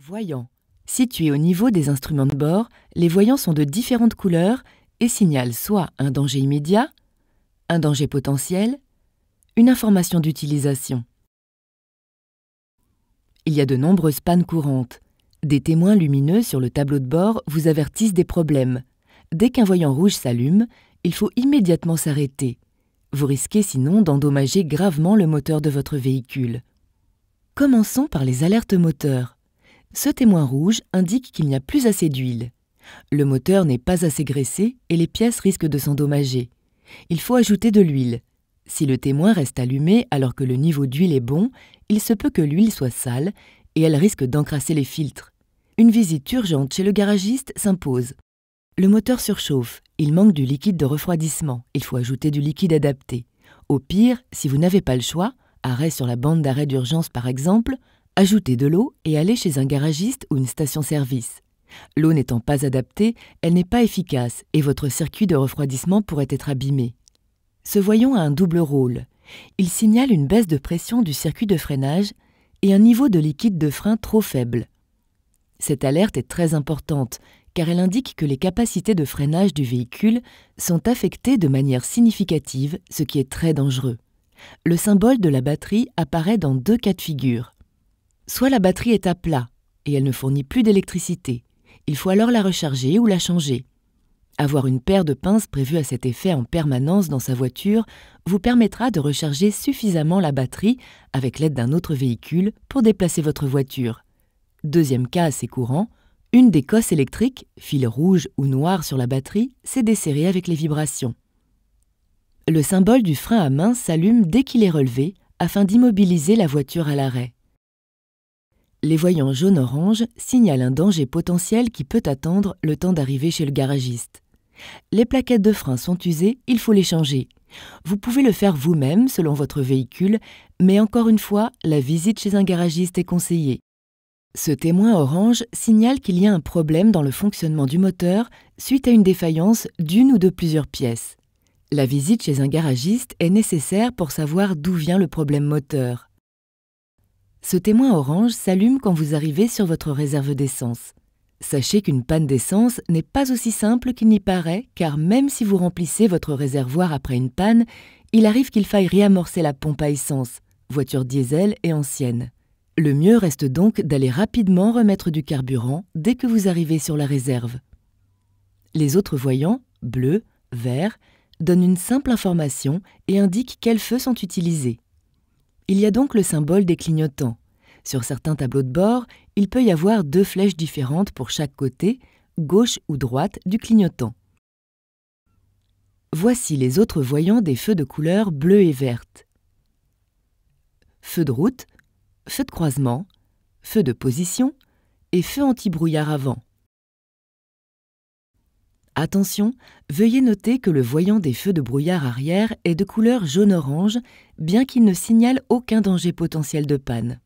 Voyants. Situés au niveau des instruments de bord, les voyants sont de différentes couleurs et signalent soit un danger immédiat, un danger potentiel, une information d'utilisation. Il y a de nombreuses pannes courantes. Des témoins lumineux sur le tableau de bord vous avertissent des problèmes. Dès qu'un voyant rouge s'allume, il faut immédiatement s'arrêter. Vous risquez sinon d'endommager gravement le moteur de votre véhicule. Commençons par les alertes moteurs. Ce témoin rouge indique qu'il n'y a plus assez d'huile. Le moteur n'est pas assez graissé et les pièces risquent de s'endommager. Il faut ajouter de l'huile. Si le témoin reste allumé alors que le niveau d'huile est bon, il se peut que l'huile soit sale et elle risque d'encrasser les filtres. Une visite urgente chez le garagiste s'impose. Le moteur surchauffe, il manque du liquide de refroidissement, il faut ajouter du liquide adapté. Au pire, si vous n'avez pas le choix, arrêt sur la bande d'arrêt d'urgence par exemple, ajoutez de l'eau et allez chez un garagiste ou une station-service. L'eau n'étant pas adaptée, elle n'est pas efficace et votre circuit de refroidissement pourrait être abîmé. Ce voyant a un double rôle. Il signale une baisse de pression du circuit de freinage et un niveau de liquide de frein trop faible. Cette alerte est très importante car elle indique que les capacités de freinage du véhicule sont affectées de manière significative, ce qui est très dangereux. Le symbole de la batterie apparaît dans deux cas de figure. Soit la batterie est à plat et elle ne fournit plus d'électricité. Il faut alors la recharger ou la changer. Avoir une paire de pinces prévue à cet effet en permanence dans sa voiture vous permettra de recharger suffisamment la batterie avec l'aide d'un autre véhicule pour déplacer votre voiture. Deuxième cas assez courant, une des cosses électriques, fil rouge ou noir sur la batterie, s'est desserrée avec les vibrations. Le symbole du frein à main s'allume dès qu'il est relevé afin d'immobiliser la voiture à l'arrêt. Les voyants jaune-orange signalent un danger potentiel qui peut attendre le temps d'arriver chez le garagiste. Les plaquettes de frein sont usées, il faut les changer. Vous pouvez le faire vous-même selon votre véhicule, mais encore une fois, la visite chez un garagiste est conseillée. Ce témoin orange signale qu'il y a un problème dans le fonctionnement du moteur suite à une défaillance d'une ou de plusieurs pièces. La visite chez un garagiste est nécessaire pour savoir d'où vient le problème moteur. Ce témoin orange s'allume quand vous arrivez sur votre réserve d'essence. Sachez qu'une panne d'essence n'est pas aussi simple qu'il n'y paraît, car même si vous remplissez votre réservoir après une panne, il arrive qu'il faille réamorcer la pompe à essence, voiture diesel et ancienne. Le mieux reste donc d'aller rapidement remettre du carburant dès que vous arrivez sur la réserve. Les autres voyants, bleu, vert, donnent une simple information et indiquent quels feux sont utilisés. Il y a donc le symbole des clignotants. Sur certains tableaux de bord, il peut y avoir deux flèches différentes pour chaque côté, gauche ou droite du clignotant. Voici les autres voyants des feux de couleur bleue et verte. Feu de route, feu de croisement, feu de position et feu anti-brouillard avant. Attention, veuillez noter que le voyant des feux de brouillard arrière est de couleur jaune-orange, bien qu'il ne signale aucun danger potentiel de panne.